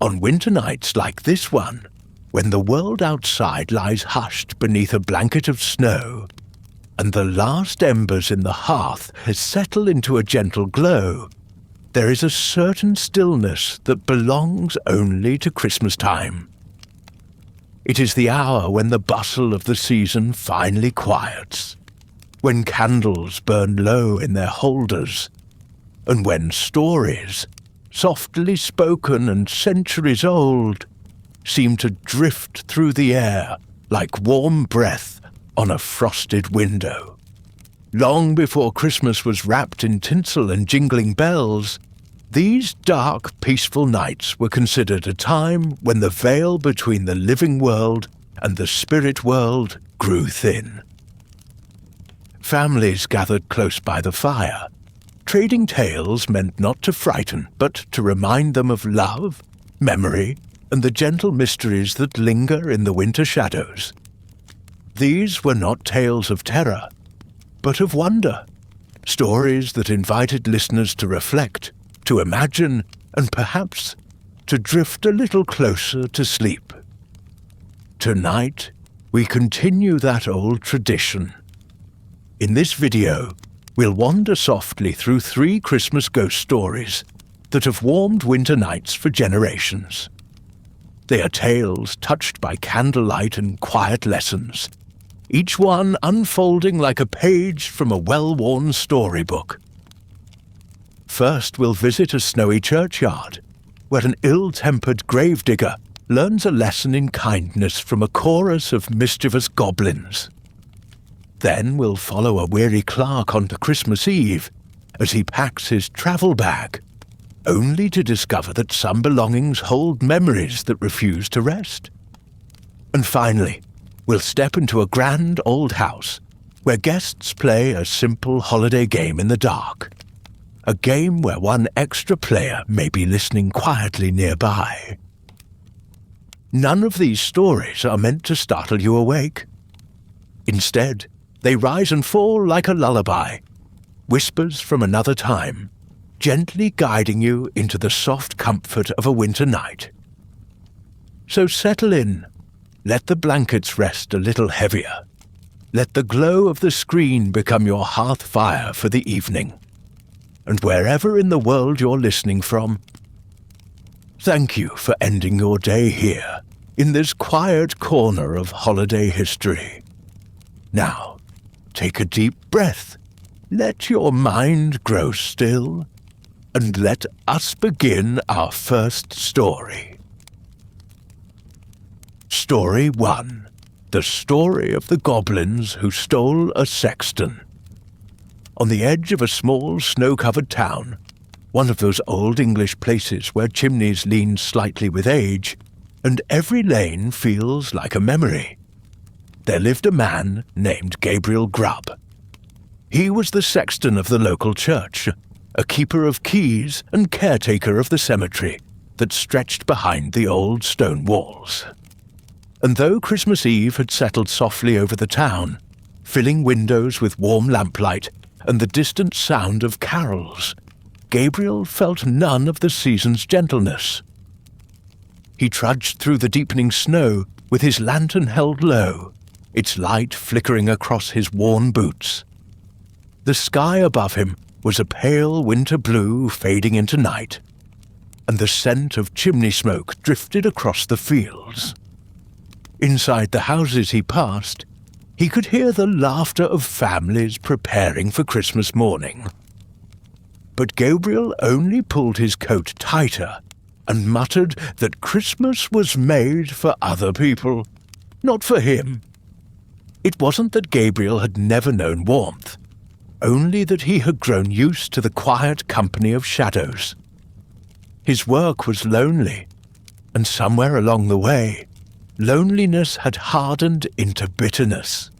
On winter nights like this one, when the world outside lies hushed beneath a blanket of snow, and the last embers in the hearth has settled into a gentle glow, there is a certain stillness that belongs only to Christmas time. It is the hour when the bustle of the season finally quiets, when candles burn low in their holders, and when stories, softly spoken and centuries old, seem to drift through the air like warm breath on a frosted window. Long before Christmas was wrapped in tinsel and jingling bells, these dark, peaceful nights were considered a time when the veil between the living world and the spirit world grew thin. Families gathered close by the fire, trading tales meant not to frighten, but to remind them of love, memory, and the gentle mysteries that linger in the winter shadows. These were not tales of terror, but of wonder, stories that invited listeners to reflect, to imagine, and perhaps to drift a little closer to sleep. Tonight, we continue that old tradition. In this video, we'll wander softly through 3 Christmas ghost stories that have warmed winter nights for generations. They are tales touched by candlelight and quiet lessons, each one unfolding like a page from a well-worn storybook. First, we'll visit a snowy churchyard, where an ill-tempered gravedigger learns a lesson in kindness from a chorus of mischievous goblins. Then we'll follow a weary clerk onto Christmas Eve as he packs his travel bag, only to discover that some belongings hold memories that refuse to rest. And finally, we'll step into a grand old house where guests play a simple holiday game in the dark, a game where one extra player may be listening quietly nearby. None of these stories are meant to startle you awake. Instead, they rise and fall like a lullaby, whispers from another time, gently guiding you into the soft comfort of a winter night. So settle in, let the blankets rest a little heavier, let the glow of the screen become your hearth fire for the evening, and wherever in the world you're listening from, thank you for ending your day here, in this quiet corner of holiday history. Now, take a deep breath, let your mind grow still, and let us begin our first story. Story 1. The story of the goblins who stole a sexton. On the edge of a small snow-covered town, one of those old English places where chimneys lean slightly with age, and every lane feels like a memory, there lived a man named Gabriel Grub. He was the sexton of the local church, a keeper of keys and caretaker of the cemetery that stretched behind the old stone walls. And though Christmas Eve had settled softly over the town, filling windows with warm lamplight and the distant sound of carols, Gabriel felt none of the season's gentleness. He trudged through the deepening snow with his lantern held low, its light flickering across his worn boots. The sky above him was a pale winter blue fading into night, and the scent of chimney smoke drifted across the fields. Inside the houses he passed, he could hear the laughter of families preparing for Christmas morning. But Gabriel only pulled his coat tighter and muttered that Christmas was made for other people, not for him. It wasn't that Gabriel had never known warmth, only that he had grown used to the quiet company of shadows. His work was lonely, and somewhere along the way, loneliness had hardened into bitterness.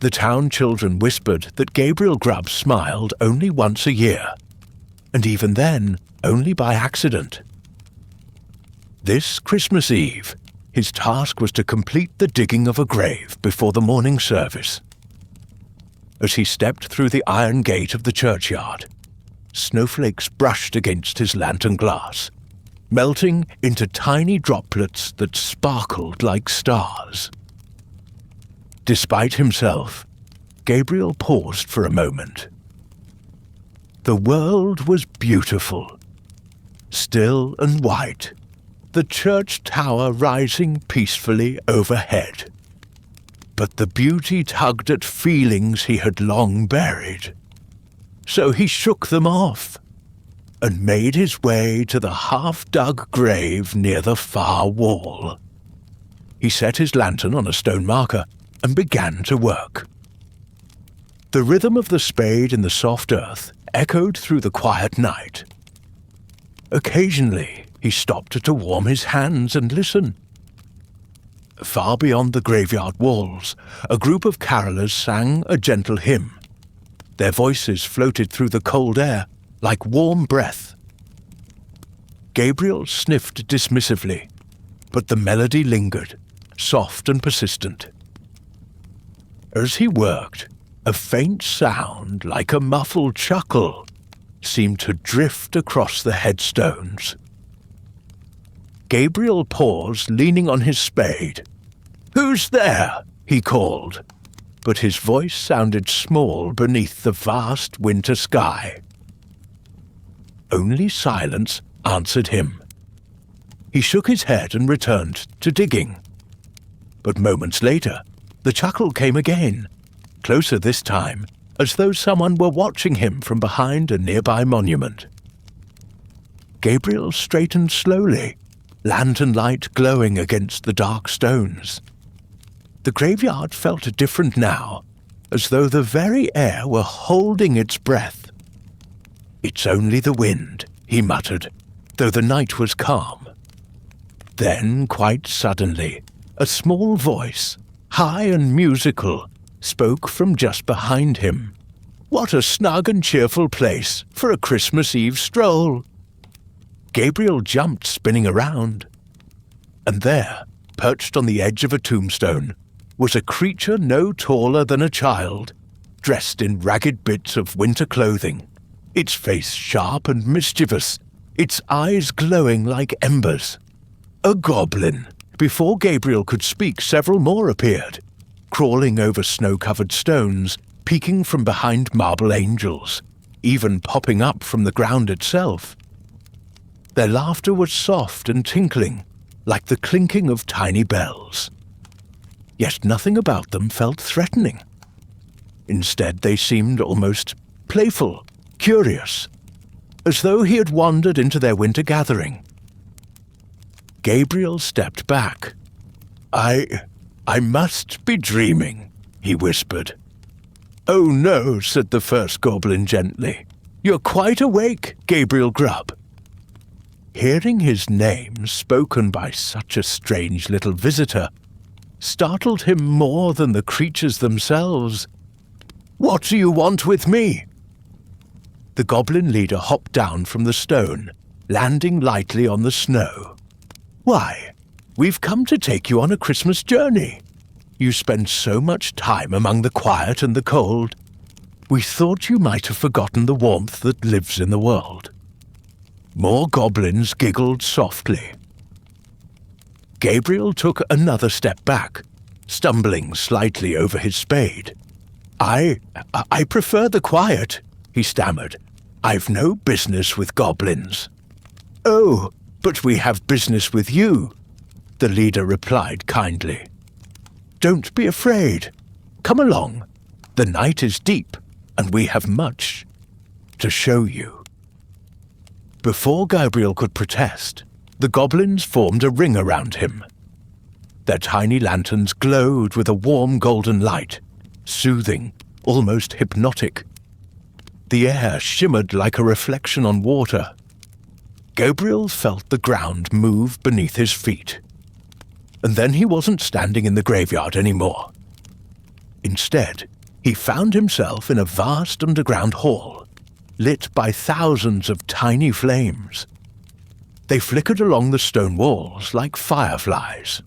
The town children whispered that Gabriel Grub smiled only once a year, and even then, only by accident. This Christmas Eve, his task was to complete the digging of a grave before the morning service. As he stepped through the iron gate of the churchyard, snowflakes brushed against his lantern glass, melting into tiny droplets that sparkled like stars. Despite himself, Gabriel paused for a moment. The world was beautiful, still and white, the church tower rising peacefully overhead. But the beauty tugged at feelings he had long buried. So he shook them off and made his way to the half-dug grave near the far wall. He set his lantern on a stone marker and began to work. The rhythm of the spade in the soft earth echoed through the quiet night. Occasionally, he stopped to warm his hands and listen. Far beyond the graveyard walls, a group of carolers sang a gentle hymn. Their voices floated through the cold air like warm breath. Gabriel sniffed dismissively, but the melody lingered, soft and persistent. As he worked, a faint sound like a muffled chuckle seemed to drift across the headstones. Gabriel paused, leaning on his spade. "Who's there?" he called, but his voice sounded small beneath the vast winter sky. Only silence answered him. He shook his head and returned to digging. But moments later, the chuckle came again, closer this time, as though someone were watching him from behind a nearby monument. Gabriel straightened slowly, lantern light glowing against the dark stones. The graveyard felt different now, as though the very air were holding its breath. "It's only the wind," he muttered, though the night was calm. Then, quite suddenly, a small voice, high and musical, spoke from just behind him. "What a snug and cheerful place for a Christmas Eve stroll!" Gabriel jumped, spinning around. And there, perched on the edge of a tombstone, was a creature no taller than a child, dressed in ragged bits of winter clothing, its face sharp and mischievous, its eyes glowing like embers. A goblin. Before Gabriel could speak, several more appeared, crawling over snow-covered stones, peeking from behind marble angels, even popping up from the ground itself. Their laughter was soft and tinkling, like the clinking of tiny bells. Yet nothing about them felt threatening. Instead, they seemed almost playful, curious, as though he had wandered into their winter gathering. Gabriel stepped back. I must be dreaming," he whispered. "Oh no," said the first goblin gently. "You're quite awake, Gabriel Grub." Hearing his name spoken by such a strange little visitor startled him more than the creatures themselves. "What do you want with me?" The goblin leader hopped down from the stone, landing lightly on the snow. "Why, we've come to take you on a Christmas journey. You spend so much time among the quiet and the cold. We thought you might have forgotten the warmth that lives in the world." More goblins giggled softly. Gabriel took another step back, stumbling slightly over his spade. I prefer the quiet," he stammered. "I've no business with goblins." "Oh, but we have business with you," the leader replied kindly. "Don't be afraid. Come along. The night is deep, and we have much to show you." Before Gabriel could protest, the goblins formed a ring around him. Their tiny lanterns glowed with a warm golden light, soothing, almost hypnotic. The air shimmered like a reflection on water. Gabriel felt the ground move beneath his feet. And then he wasn't standing in the graveyard anymore. Instead, he found himself in a vast underground hall, lit by thousands of tiny flames. They flickered along the stone walls like fireflies.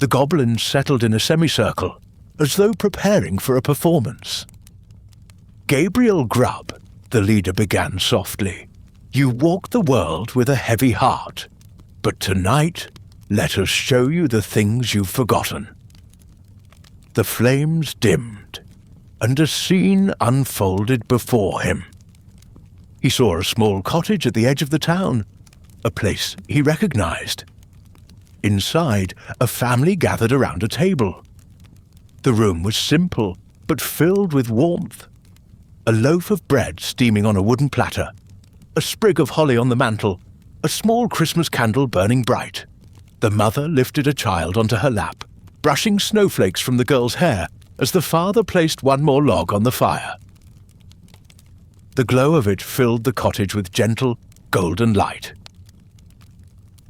The goblins settled in a semicircle, as though preparing for a performance. "Gabriel Grub," the leader began softly, You walk the world with a heavy heart, but tonight, let us show you the things you've forgotten. The flames dimmed, and a scene unfolded before him. He saw a small cottage at the edge of the town, a place he recognized. Inside, a family gathered around a table. The room was simple, but filled with warmth. A loaf of bread steaming on a wooden platter, a sprig of holly on the mantel, a small Christmas candle burning bright. The mother lifted a child onto her lap, brushing snowflakes from the girl's hair as the father placed one more log on the fire. The glow of it filled the cottage with gentle, golden light.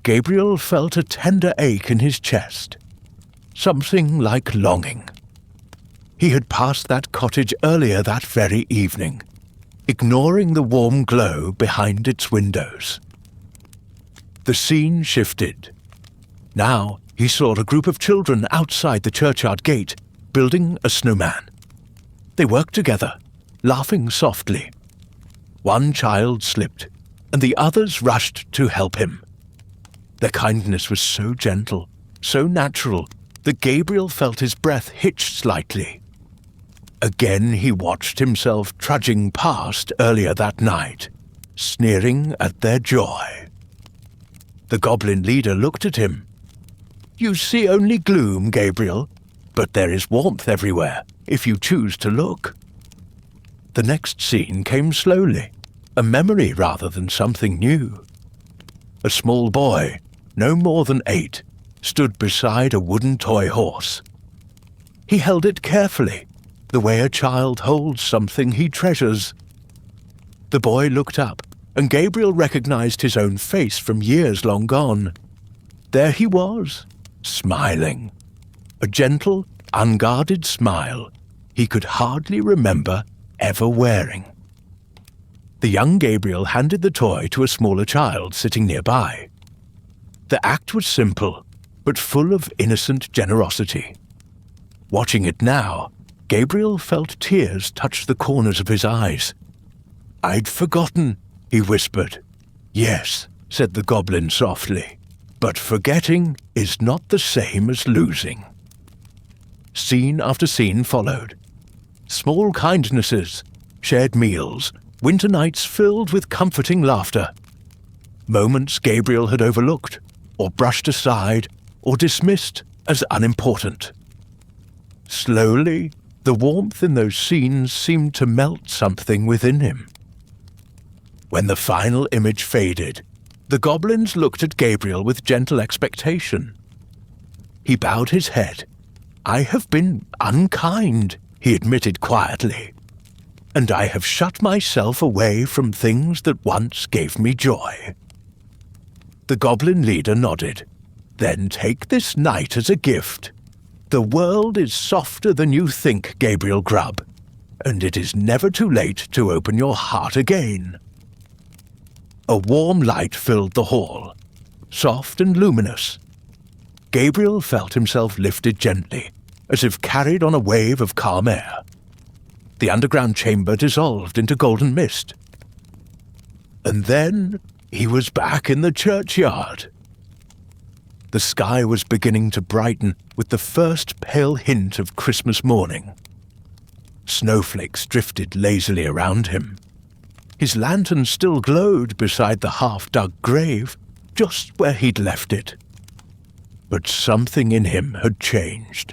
Gabriel felt a tender ache in his chest, something like longing. He had passed that cottage earlier that very evening, ignoring the warm glow behind its windows. The scene shifted. Now he saw a group of children outside the churchyard gate, building a snowman. They worked together, laughing softly. One child slipped, and the others rushed to help him. Their kindness was so gentle, so natural, that Gabriel felt his breath hitch slightly. Again he watched himself trudging past earlier that night, sneering at their joy. The goblin leader looked at him. "You see only gloom, Gabriel, but there is warmth everywhere, if you choose to look." The next scene came slowly, a memory rather than something new. A small boy, no more than 8, stood beside a wooden toy horse. He held it carefully, the way a child holds something he treasures. The boy looked up, and Gabriel recognized his own face from years long gone. There he was, smiling. A gentle, unguarded smile he could hardly remember ever wearing. The young Gabriel handed the toy to a smaller child sitting nearby. The act was simple, but full of innocent generosity. Watching it now, Gabriel felt tears touch the corners of his eyes. "I'd forgotten," he whispered. "Yes," said the goblin softly, "but forgetting is not the same as losing." Scene after scene followed. Small kindnesses, shared meals, winter nights filled with comforting laughter. Moments Gabriel had overlooked, or brushed aside, or dismissed as unimportant. Slowly, the warmth in those scenes seemed to melt something within him. When the final image faded, the goblins looked at Gabriel with gentle expectation. He bowed his head. "I have been unkind," he admitted quietly, "and I have shut myself away from things that once gave me joy." The goblin leader nodded. "Then take this night as a gift. The world is softer than you think, Gabriel Grub, and it is never too late to open your heart again." A warm light filled the hall, soft and luminous. Gabriel felt himself lifted gently, as if carried on a wave of calm air. The underground chamber dissolved into golden mist. And then he was back in the churchyard. The sky was beginning to brighten with the first pale hint of Christmas morning. Snowflakes drifted lazily around him. His lantern still glowed beside the half-dug grave, just where he'd left it. But something in him had changed.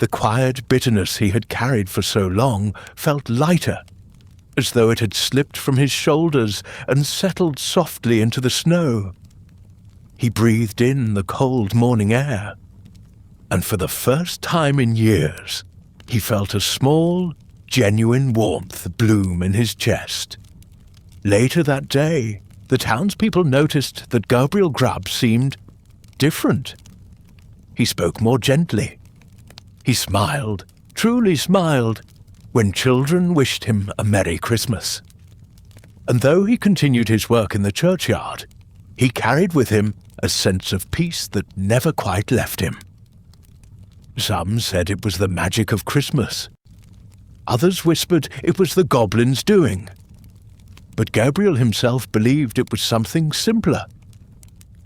The quiet bitterness he had carried for so long felt lighter, as though it had slipped from his shoulders and settled softly into the snow. He breathed in the cold morning air, and for the first time in years, he felt a small, genuine warmth bloom in his chest. Later that day, the townspeople noticed that Gabriel Grub seemed different. He spoke more gently. He smiled, truly smiled, when children wished him a Merry Christmas. And though he continued his work in the churchyard, he carried with him a sense of peace that never quite left him. Some said it was the magic of Christmas. Others whispered it was the goblins' doing. But Gabriel himself believed it was something simpler.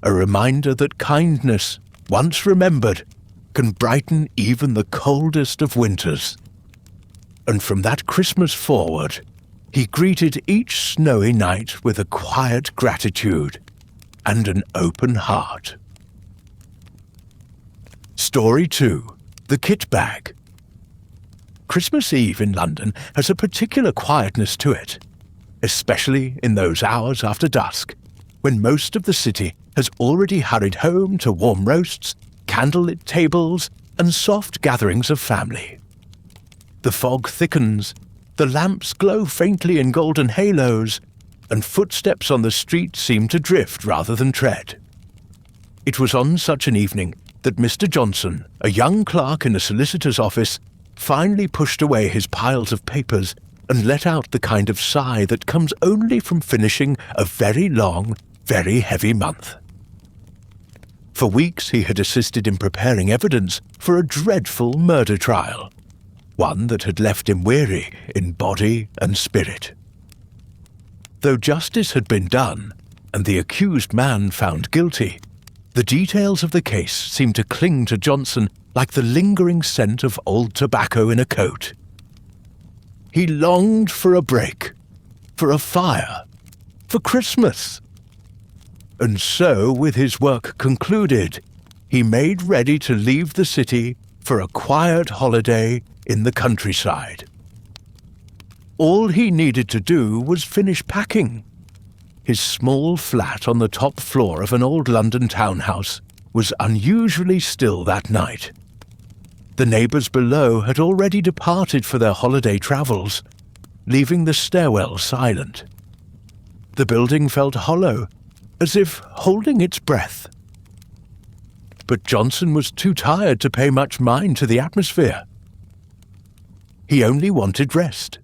A reminder that kindness, once remembered, can brighten even the coldest of winters. And from that Christmas forward, he greeted each snowy night with a quiet gratitude and an open heart. Story 2. The Kit Bag. Christmas Eve in London has a particular quietness to it, especially in those hours after dusk, when most of the city has already hurried home to warm roasts, candlelit tables, and soft gatherings of family. The fog thickens, the lamps glow faintly in golden halos, and footsteps on the street seem to drift rather than tread. It was on such an evening that Mr. Johnson, a young clerk in a solicitor's office, finally pushed away his piles of papers and let out the kind of sigh that comes only from finishing a very long, very heavy month. For weeks he had assisted in preparing evidence for a dreadful murder trial, one that had left him weary in body and spirit. Though justice had been done and the accused man found guilty, the details of the case seemed to cling to Johnson like the lingering scent of old tobacco in a coat. He longed for a break, for a fire, for Christmas. And so, with his work concluded, he made ready to leave the city for a quiet holiday in the countryside. All he needed to do was finish packing. His small flat on the top floor of an old London townhouse was unusually still that night. The neighbours below had already departed for their holiday travels, leaving the stairwell silent. The building felt hollow, as if holding its breath. But Johnson was too tired to pay much mind to the atmosphere. He only wanted rest.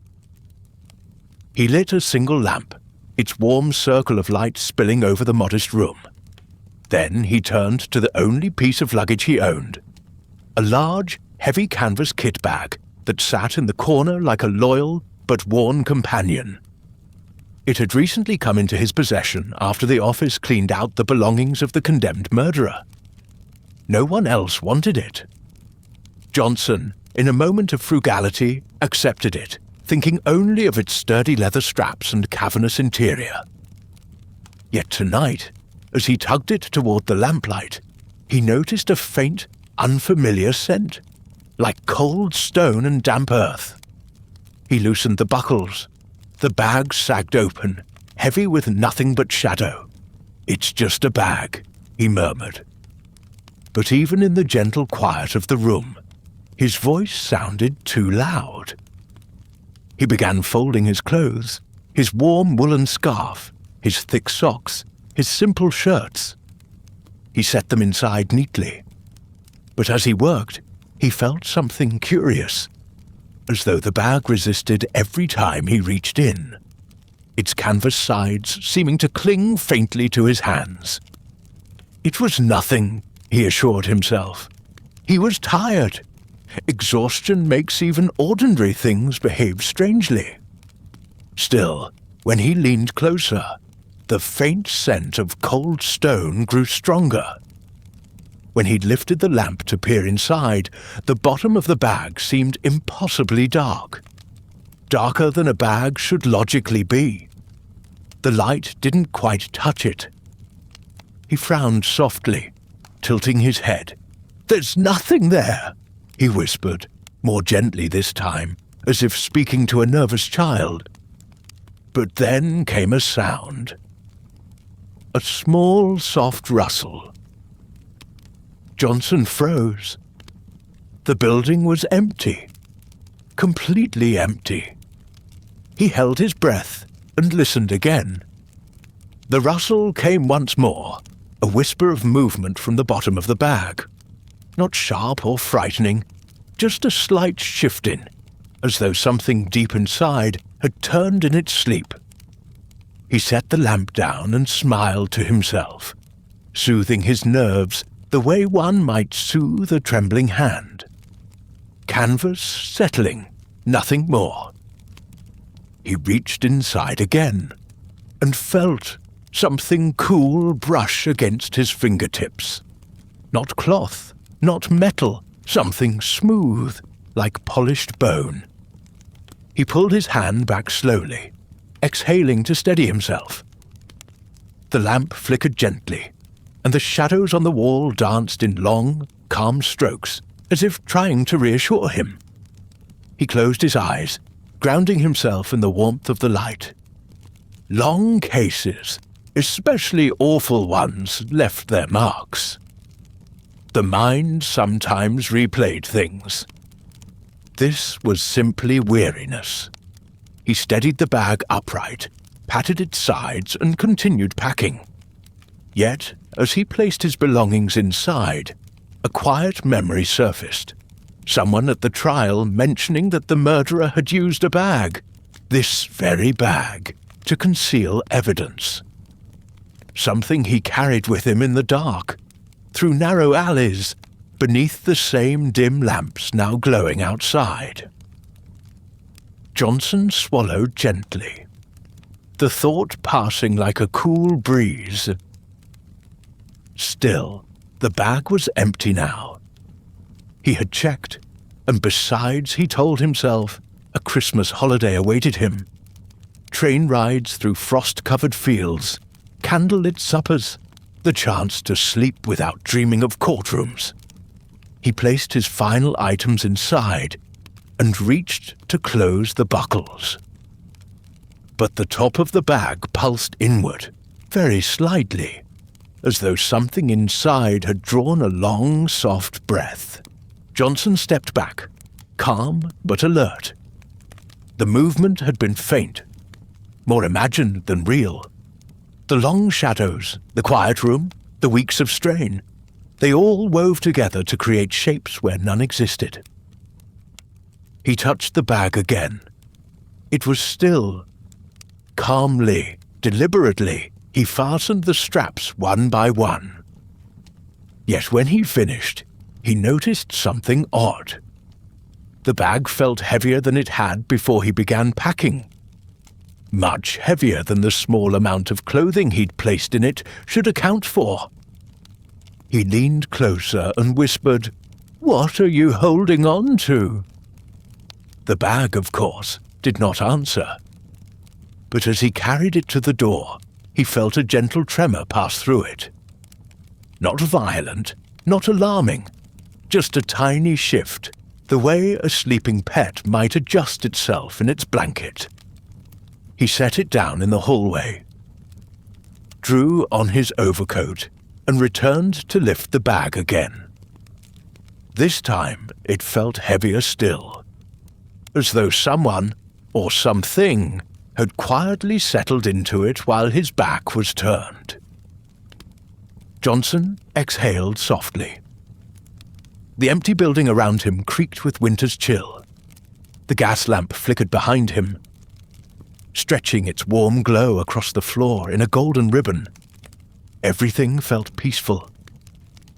He lit a single lamp, its warm circle of light spilling over the modest room. Then he turned to the only piece of luggage he owned, a large, heavy canvas kit bag that sat in the corner like a loyal but worn companion. It had recently come into his possession after the office cleaned out the belongings of the condemned murderer. No one else wanted it. Johnson, in a moment of frugality, accepted it, thinking only of its sturdy leather straps and cavernous interior. Yet tonight, as he tugged it toward the lamplight, he noticed a faint, unfamiliar scent, like cold stone and damp earth. He loosened the buckles. The bag sagged open, heavy with nothing but shadow. "It's just a bag," he murmured. But even in the gentle quiet of the room, his voice sounded too loud. He began folding his clothes, his warm woolen scarf, his thick socks, his simple shirts. He set them inside neatly. But as he worked, he felt something curious, as though the bag resisted every time he reached in, its canvas sides seeming to cling faintly to his hands. It was nothing, he assured himself. He was tired. Exhaustion makes even ordinary things behave strangely. Still, when he leaned closer, the faint scent of cold stone grew stronger. When he'd lifted the lamp to peer inside, the bottom of the bag seemed impossibly dark. Darker than a bag should logically be. The light didn't quite touch it. He frowned softly, tilting his head. "There's nothing there," he whispered, more gently this time, as if speaking to a nervous child. But then came a sound. A small, soft rustle. Johnson froze. The building was empty. Completely empty. He held his breath and listened again. The rustle came once more, a whisper of movement from the bottom of the bag. Not sharp or frightening, just a slight shifting, as though something deep inside had turned in its sleep. He set the lamp down and smiled to himself, soothing his nerves the way one might soothe a trembling hand. Canvas settling, nothing more. He reached inside again, and felt something cool brush against his fingertips. Not cloth, not metal, something smooth, like polished bone. He pulled his hand back slowly, exhaling to steady himself. The lamp flickered gently, and the shadows on the wall danced in long, calm strokes, as if trying to reassure him. He closed his eyes, grounding himself in the warmth of the light. Long cases, especially awful ones, left their marks. The mind sometimes replayed things. This was simply weariness. He steadied the bag upright, patted its sides, and continued packing. Yet, as he placed his belongings inside, a quiet memory surfaced. Someone at the trial mentioning that the murderer had used a bag, this very bag, to conceal evidence. Something he carried with him in the dark, through narrow alleys, beneath the same dim lamps now glowing outside. Johnson swallowed gently, the thought passing like a cool breeze. Still, the bag was empty now. He had checked, and besides, he told himself, a Christmas holiday awaited him. Train rides through frost-covered fields, candlelit suppers, the chance to sleep without dreaming of courtrooms. He placed his final items inside and reached to close the buckles. But the top of the bag pulsed inward, very slightly, as though something inside had drawn a long, soft breath. Johnson stepped back, calm but alert. The movement had been faint, more imagined than real. The long shadows, the quiet room, the weeks of strain, they all wove together to create shapes where none existed. He touched the bag again. It was still. Calmly, deliberately, he fastened the straps one by one. Yet when he finished, he noticed something odd. The bag felt heavier than it had before he began packing. Much heavier than the small amount of clothing he'd placed in it should account for. He leaned closer and whispered, "What are you holding on to?" The bag, of course, did not answer. But as he carried it to the door, he felt a gentle tremor pass through it. Not violent, not alarming, just a tiny shift, the way a sleeping pet might adjust itself in its blanket. He set it down in the hallway, drew on his overcoat, and returned to lift the bag again. This time it felt heavier still, as though someone, or something, had quietly settled into it while his back was turned. Johnson exhaled softly. The empty building around him creaked with winter's chill. The gas lamp flickered behind him, stretching its warm glow across the floor in a golden ribbon. Everything felt peaceful,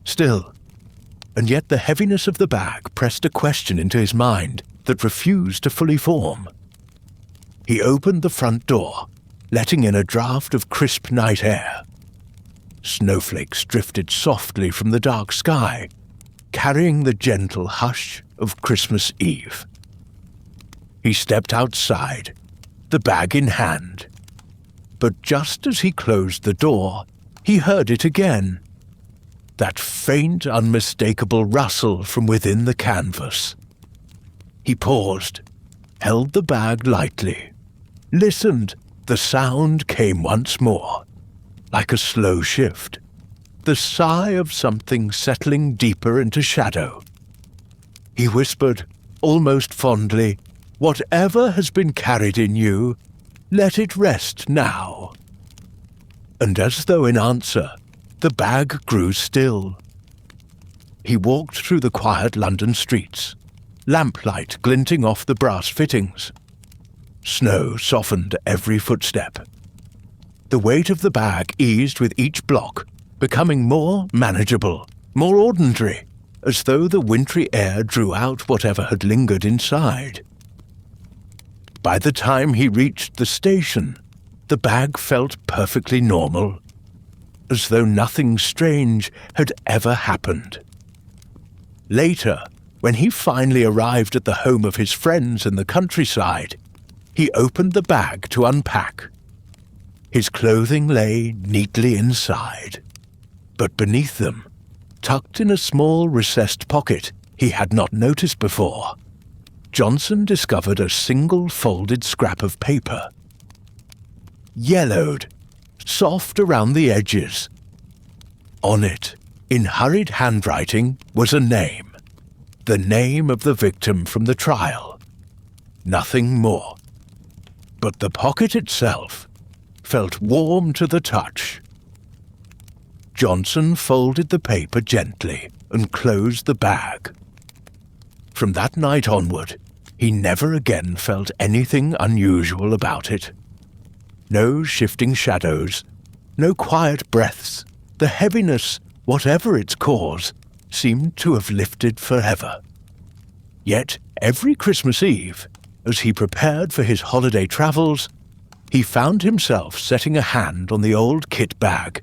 still, and yet the heaviness of the bag pressed a question into his mind that refused to fully form. He opened the front door, letting in a draught of crisp night air. Snowflakes drifted softly from the dark sky, carrying the gentle hush of Christmas Eve. He stepped outside, the bag in hand. But just as he closed the door, he heard it again. That faint, unmistakable rustle from within the canvas. He paused, held the bag lightly, listened. The sound came once more, like a slow shift, the sigh of something settling deeper into shadow. He whispered, almost fondly, "Whatever has been carried in you, let it rest now." And as though in answer, the bag grew still. He walked through the quiet London streets, lamplight glinting off the brass fittings. Snow softened every footstep. The weight of the bag eased with each block, becoming more manageable, more ordinary, as though the wintry air drew out whatever had lingered inside. By the time he reached the station, the bag felt perfectly normal, as though nothing strange had ever happened. Later, when he finally arrived at the home of his friends in the countryside, he opened the bag to unpack. His clothing lay neatly inside, but beneath them, tucked in a small recessed pocket he had not noticed before, Johnson discovered a single folded scrap of paper. Yellowed, soft around the edges. On it, in hurried handwriting, was a name. The name of the victim from the trial. Nothing more. But the pocket itself felt warm to the touch. Johnson folded the paper gently and closed the bag. From that night onward, he never again felt anything unusual about it. No shifting shadows, no quiet breaths. The heaviness, whatever its cause, seemed to have lifted forever. Yet every Christmas Eve, as he prepared for his holiday travels, he found himself setting a hand on the old kit bag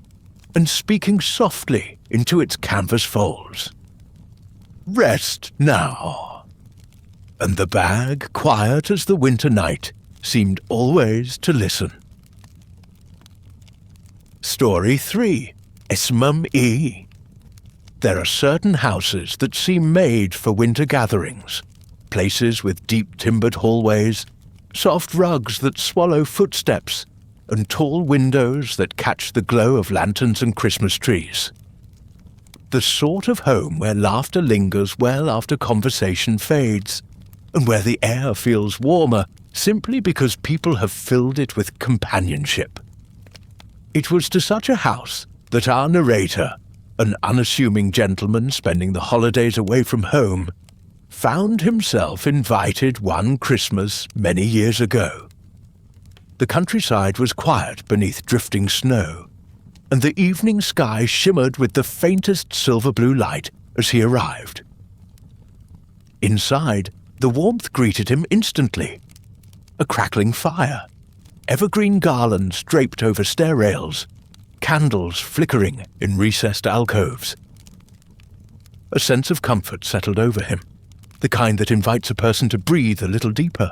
and speaking softly into its canvas folds. "Rest now." And the bag, quiet as the winter night, seemed always to listen. Story 3. Smei. There are certain houses that seem made for winter gatherings, places with deep timbered hallways, soft rugs that swallow footsteps, and tall windows that catch the glow of lanterns and Christmas trees. The sort of home where laughter lingers well after conversation fades, and where the air feels warmer simply because people have filled it with companionship. It was to such a house that our narrator, an unassuming gentleman spending the holidays away from home, found himself invited one Christmas many years ago. The countryside was quiet beneath drifting snow, and the evening sky shimmered with the faintest silver-blue light as he arrived. Inside, the warmth greeted him instantly. A crackling fire, evergreen garlands draped over stair rails, candles flickering in recessed alcoves. A sense of comfort settled over him, the kind that invites a person to breathe a little deeper.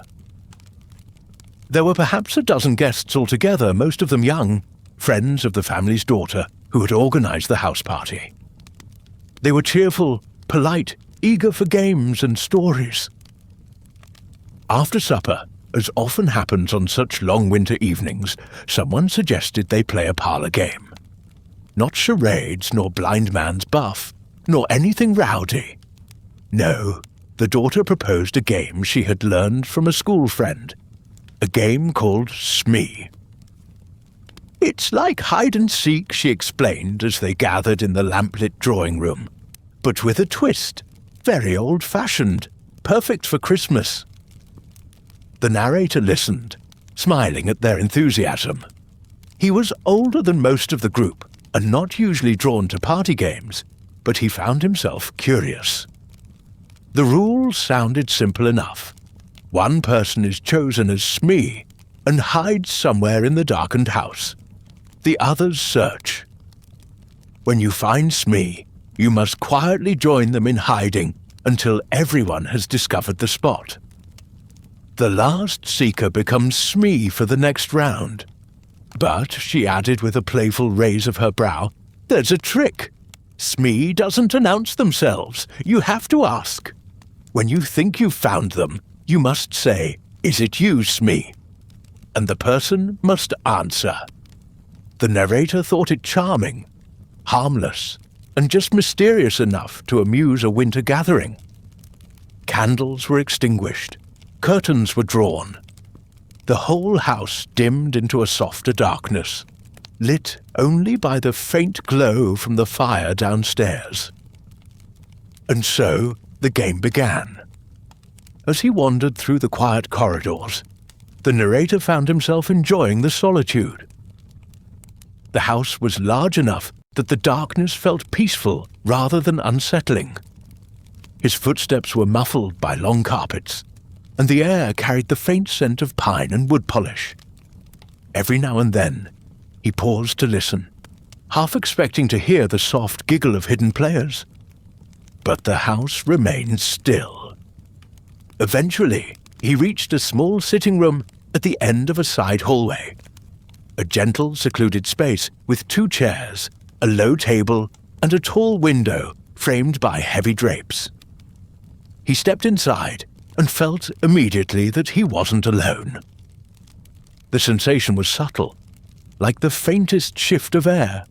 There were perhaps a dozen guests altogether, most of them young, friends of the family's daughter who had organized the house party. They were cheerful, polite, eager for games and stories. After supper, as often happens on such long winter evenings, someone suggested they play a parlour game. Not charades, nor blind man's buff, nor anything rowdy. No, the daughter proposed a game she had learned from a school friend, a game called Smei. "It's like hide-and-seek," she explained as they gathered in the lamplit drawing room, "but with a twist, very old-fashioned, perfect for Christmas." The narrator listened, smiling at their enthusiasm. He was older than most of the group and not usually drawn to party games, but he found himself curious. The rules sounded simple enough. One person is chosen as Smei and hides somewhere in the darkened house. The others search. When you find Smei, you must quietly join them in hiding until everyone has discovered the spot. The last seeker becomes Smei for the next round. But, she added with a playful raise of her brow, there's a trick. Smei doesn't announce themselves. You have to ask. When you think you've found them, you must say, "Is it you, Smei?" And the person must answer. The narrator thought it charming, harmless, and just mysterious enough to amuse a winter gathering. Candles were extinguished. Curtains were drawn. The whole house dimmed into a softer darkness, lit only by the faint glow from the fire downstairs. And so the game began. As he wandered through the quiet corridors, the narrator found himself enjoying the solitude. The house was large enough that the darkness felt peaceful rather than unsettling. His footsteps were muffled by long carpets, and the air carried the faint scent of pine and wood polish. Every now and then, he paused to listen, half expecting to hear the soft giggle of hidden players. But the house remained still. Eventually, he reached a small sitting room at the end of a side hallway. A gentle, secluded space with 2 chairs, a low table, and a tall window framed by heavy drapes. He stepped inside and felt immediately that he wasn't alone. The sensation was subtle, like the faintest shift of air,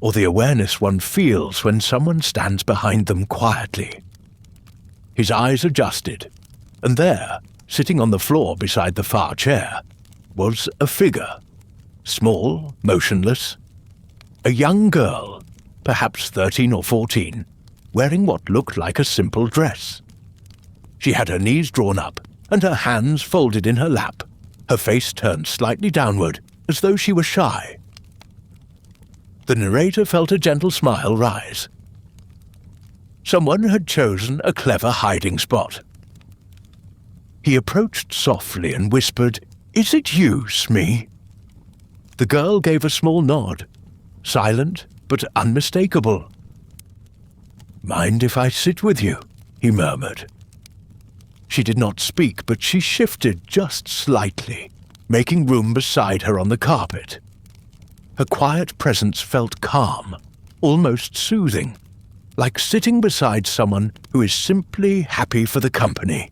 or the awareness one feels when someone stands behind them quietly. His eyes adjusted, and there, sitting on the floor beside the far chair, was a figure, small, motionless. A young girl, perhaps 13 or 14, wearing what looked like a simple dress. She had her knees drawn up and her hands folded in her lap, her face turned slightly downward, as though she were shy. The narrator felt a gentle smile rise. Someone had chosen a clever hiding spot. He approached softly and whispered, "Is it you, Smei?" The girl gave a small nod, silent but unmistakable. "Mind if I sit with you?" he murmured. She did not speak, but she shifted just slightly, making room beside her on the carpet. Her quiet presence felt calm, almost soothing, like sitting beside someone who is simply happy for the company.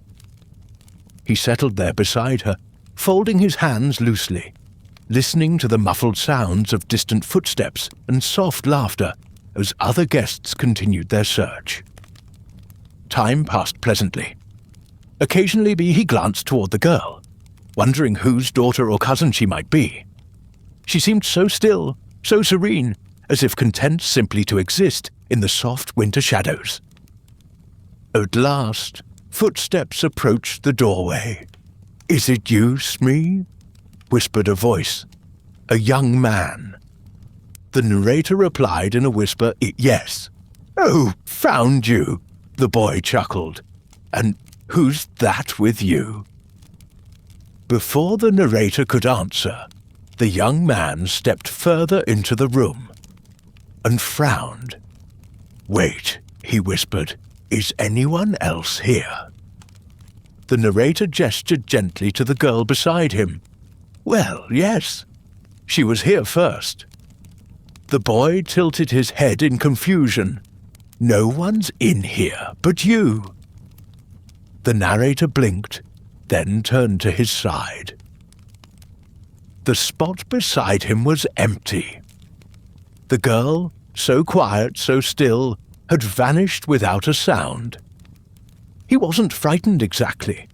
He settled there beside her, folding his hands loosely, listening to the muffled sounds of distant footsteps and soft laughter as other guests continued their search. Time passed pleasantly. Occasionally he glanced toward the girl, wondering whose daughter or cousin she might be. She seemed so still, so serene, as if content simply to exist in the soft winter shadows. At last, footsteps approached the doorway. "Is it you, Smei?" whispered a voice. A young man. The narrator replied in a whisper, "Yes." "Oh, found you," the boy chuckled. "And who's that with you?" Before the narrator could answer, the young man stepped further into the room and frowned. "Wait," he whispered, "is anyone else here?" The narrator gestured gently to the girl beside him. "Well, yes. She was here first." The boy tilted his head in confusion. "No one's in here but you." The narrator blinked, then turned to his side. The spot beside him was empty. The girl, so quiet, so still, had vanished without a sound. He wasn't frightened exactly.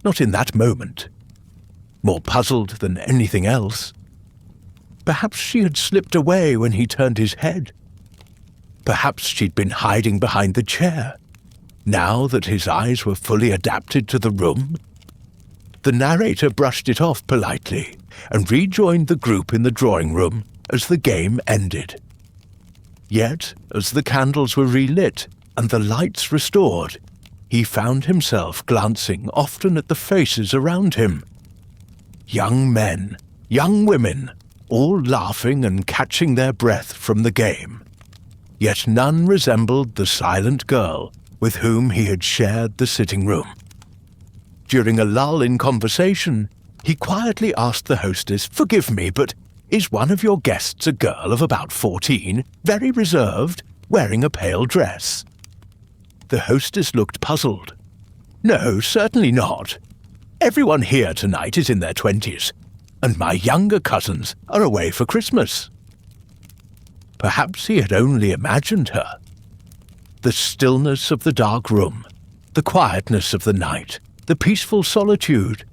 Not in that moment. More puzzled than anything else. Perhaps she had slipped away when he turned his head. Perhaps she'd been hiding behind the chair, now that his eyes were fully adapted to the room. The narrator brushed it off politely and rejoined the group in the drawing room as the game ended. Yet, as the candles were relit and the lights restored, he found himself glancing often at the faces around him. Young men, young women, all laughing and catching their breath from the game. Yet none resembled the silent girl with whom he had shared the sitting room. During a lull in conversation, he quietly asked the hostess, "Forgive me, but is one of your guests a girl of about 14, very reserved, wearing a pale dress?" The hostess looked puzzled. "No, certainly not. Everyone here tonight is in their 20s, and my younger cousins are away for Christmas." Perhaps he had only imagined her. The stillness of the dark room, the quietness of the night, the peaceful solitude.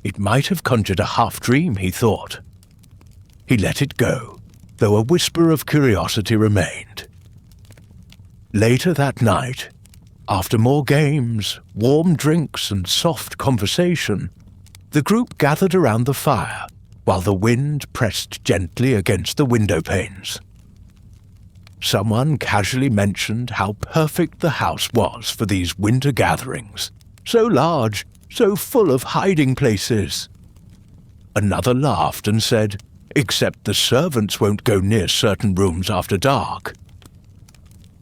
It might have conjured a half-dream, he thought. He let it go, though a whisper of curiosity remained. Later that night, after more games, warm drinks, and soft conversation, the group gathered around the fire while the wind pressed gently against the window panes. Someone casually mentioned how perfect the house was for these winter gatherings, so large, so full of hiding places. Another laughed and said, "Except the servants won't go near certain rooms after dark."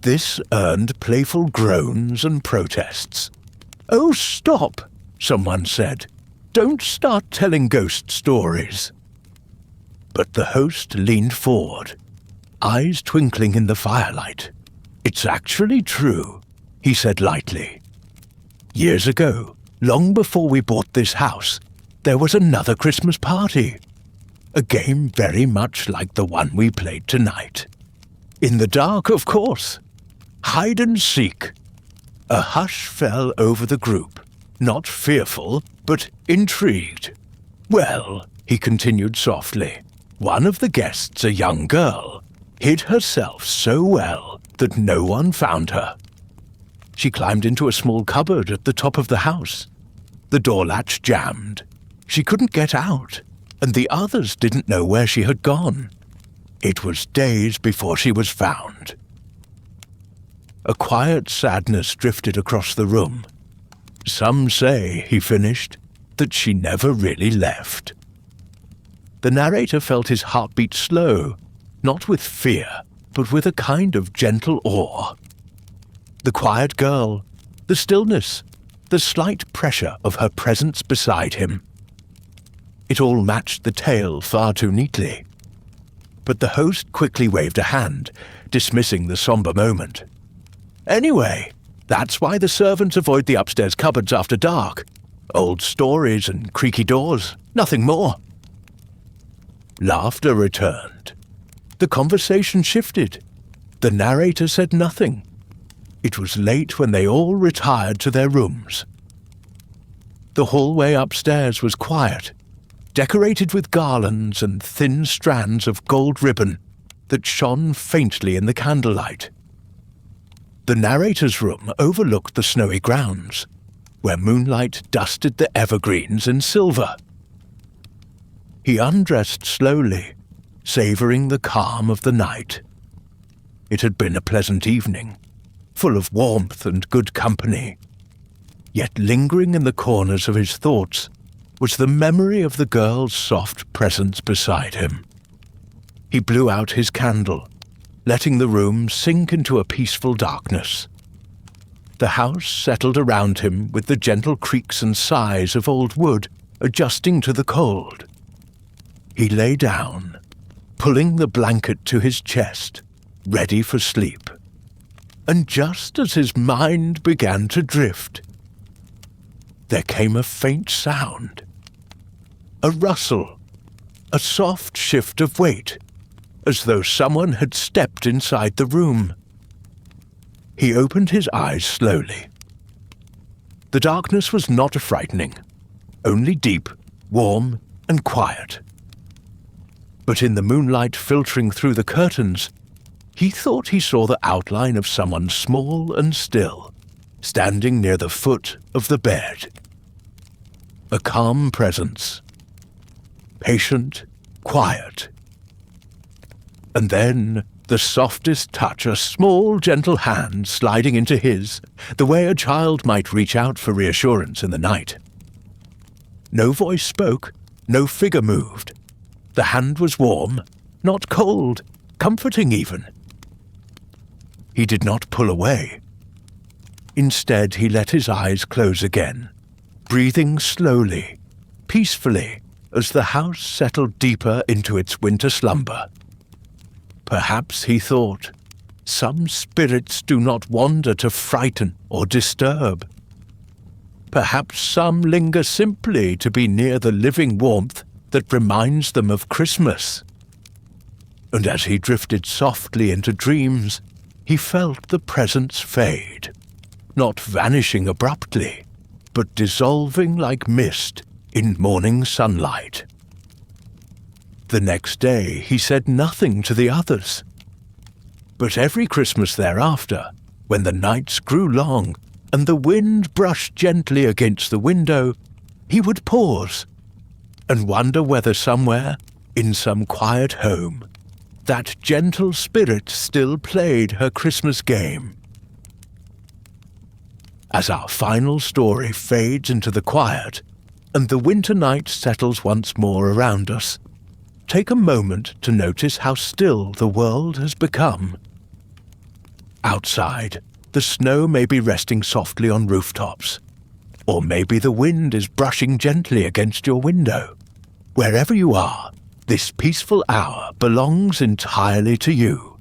This earned playful groans and protests. "Oh, stop," someone said. "Don't start telling ghost stories." But the host leaned forward, eyes twinkling in the firelight. "It's actually true," he said lightly. "Years ago, long before we bought this house, there was another Christmas party. A game very much like the one we played tonight. In the dark, of course. Hide and seek." A hush fell over the group, not fearful, but intrigued. "Well," he continued softly, "one of the guests, a young girl, hid herself so well that no one found her. She climbed into a small cupboard at the top of the house. The door latch jammed. She couldn't get out, and the others didn't know where she had gone. It was days before she was found." A quiet sadness drifted across the room. "Some say," he finished, "that she never really left." The narrator felt his heartbeat slow, not with fear, but with a kind of gentle awe. The quiet girl, the stillness, the slight pressure of her presence beside him. It all matched the tale far too neatly. But the host quickly waved a hand, dismissing the somber moment. "Anyway, that's why the servants avoid the upstairs cupboards after dark. Old stories and creaky doors, nothing more." Laughter returned. The conversation shifted. The narrator said nothing. It was late when they all retired to their rooms. The hallway upstairs was quiet, decorated with garlands and thin strands of gold ribbon that shone faintly in the candlelight. The narrator's room overlooked the snowy grounds, where moonlight dusted the evergreens in silver. He undressed slowly, savouring the calm of the night. It had been a pleasant evening, full of warmth and good company. Yet lingering in the corners of his thoughts was the memory of the girl's soft presence beside him. He blew out his candle, letting the room sink into a peaceful darkness. The house settled around him with the gentle creaks and sighs of old wood adjusting to the cold. He lay down, pulling the blanket to his chest, ready for sleep. And just as his mind began to drift, there came a faint sound. A rustle, a soft shift of weight, as though someone had stepped inside the room. He opened his eyes slowly. The darkness was not frightening, only deep, warm, and quiet. But in the moonlight filtering through the curtains, he thought he saw the outline of someone small and still, standing near the foot of the bed. A calm presence, patient, quiet. And then the softest touch, a small, gentle hand sliding into his, the way a child might reach out for reassurance in the night. No voice spoke, no figure moved. The hand was warm, not cold, comforting even. He did not pull away. Instead, he let his eyes close again, breathing slowly, peacefully, as the house settled deeper into its winter slumber. Perhaps, he thought, some spirits do not wander to frighten or disturb. Perhaps some linger simply to be near the living warmth that reminds them of Christmas. And as he drifted softly into dreams, he felt the presence fade, not vanishing abruptly, but dissolving like mist in morning sunlight. The next day he said nothing to the others. But every Christmas thereafter, when the nights grew long and the wind brushed gently against the window, he would pause and wonder whether somewhere, in some quiet home, that gentle spirit still played her Christmas game. As our final story fades into the quiet, and the winter night settles once more around us, take a moment to notice how still the world has become. Outside, the snow may be resting softly on rooftops, or maybe the wind is brushing gently against your window. Wherever you are, this peaceful hour belongs entirely to you.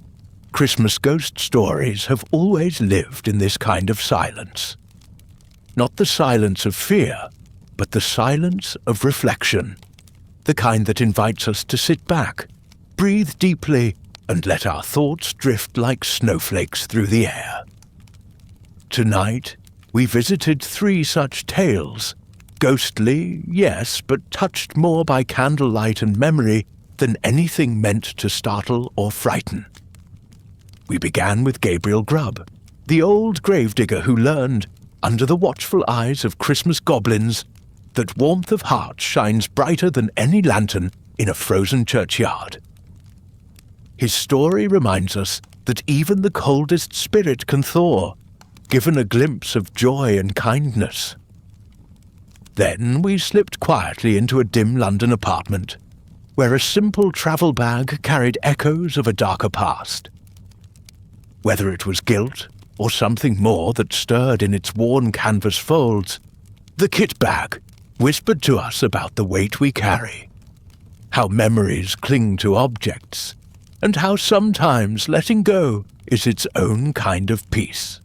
Christmas ghost stories have always lived in this kind of silence. Not the silence of fear, but the silence of reflection. The kind that invites us to sit back, breathe deeply, and let our thoughts drift like snowflakes through the air. Tonight, we visited 3 such tales. Ghostly, yes, but touched more by candlelight and memory than anything meant to startle or frighten. We began with Gabriel Grub, the old gravedigger who learned, under the watchful eyes of Christmas goblins, that warmth of heart shines brighter than any lantern in a frozen churchyard. His story reminds us that even the coldest spirit can thaw, given a glimpse of joy and kindness. Then we slipped quietly into a dim London apartment, where a simple travel bag carried echoes of a darker past. Whether it was guilt or something more that stirred in its worn canvas folds, the kit bag whispered to us about the weight we carry, how memories cling to objects, and how sometimes letting go is its own kind of peace.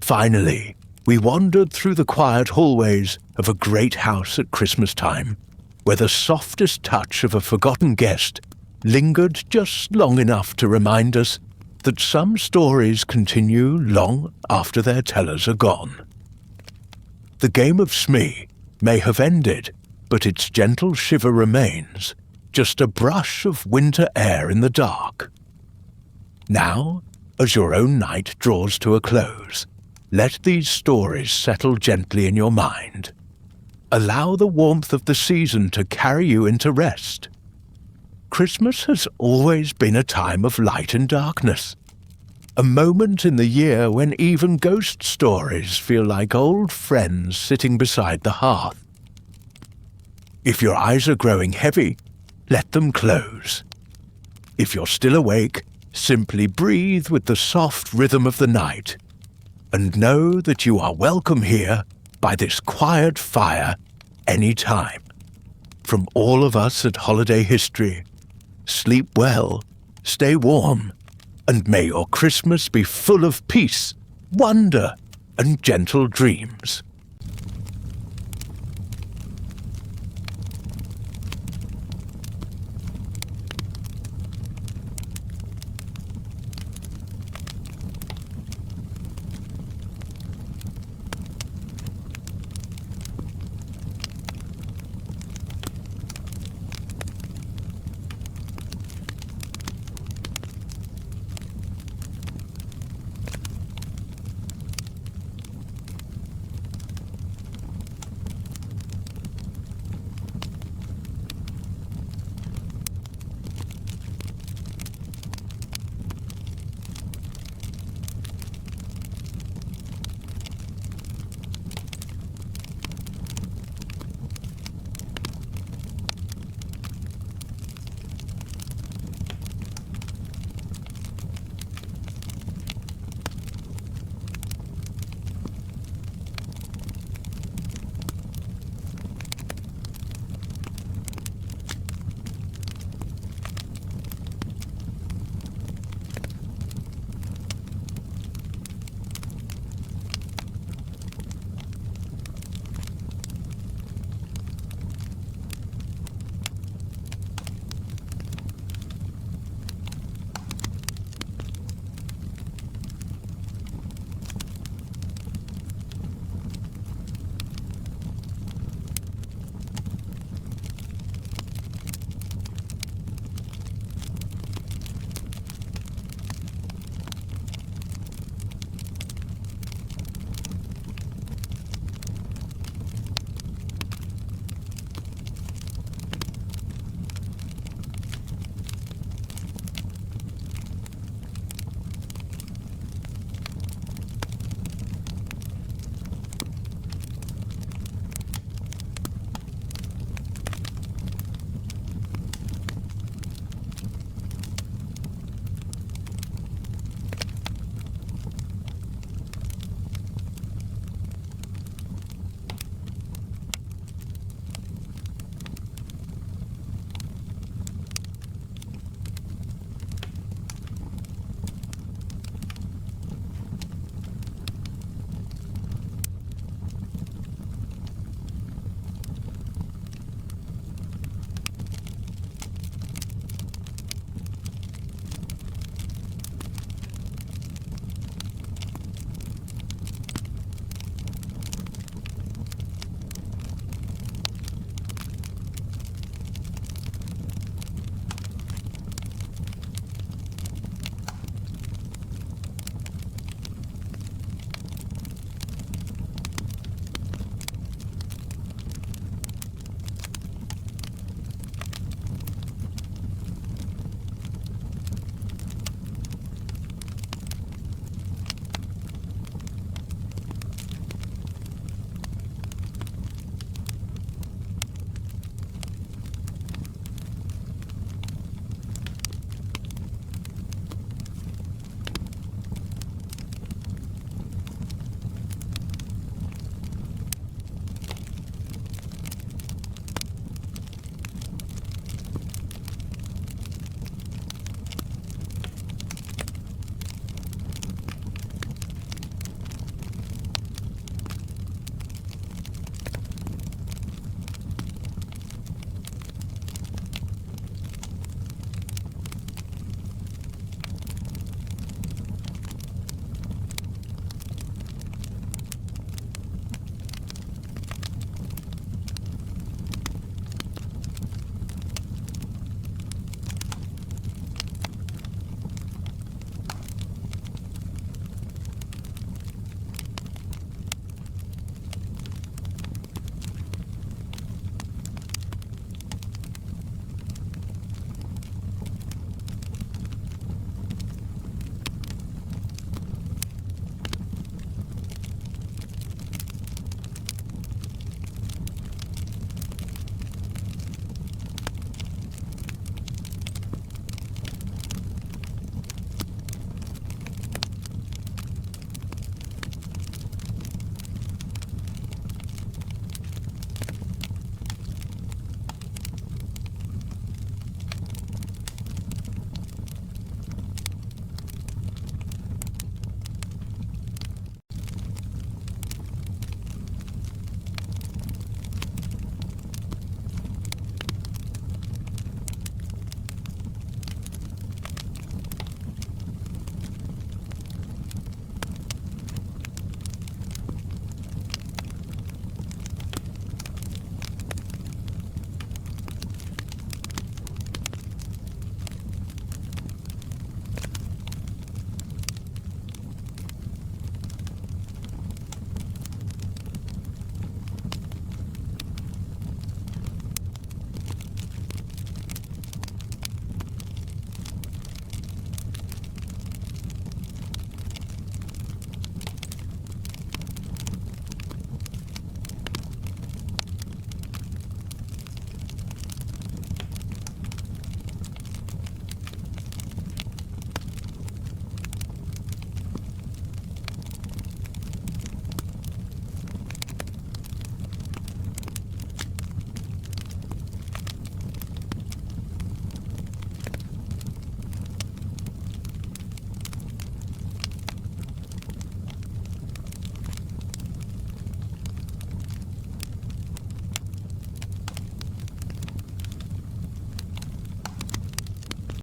Finally, we wandered through the quiet hallways of a great house at Christmas time, where the softest touch of a forgotten guest lingered just long enough to remind us that some stories continue long after their tellers are gone. The game of Smei may have ended, but its gentle shiver remains, just a brush of winter air in the dark. Now, as your own night draws to a close, let these stories settle gently in your mind. Allow the warmth of the season to carry you into rest. Christmas has always been a time of light and darkness, a moment in the year when even ghost stories feel like old friends sitting beside the hearth. If your eyes are growing heavy, let them close. If you're still awake, simply breathe with the soft rhythm of the night, and know that you are welcome here by this quiet fire any time. From all of us at Holiday History, sleep well, stay warm, and may your Christmas be full of peace, wonder, and gentle dreams.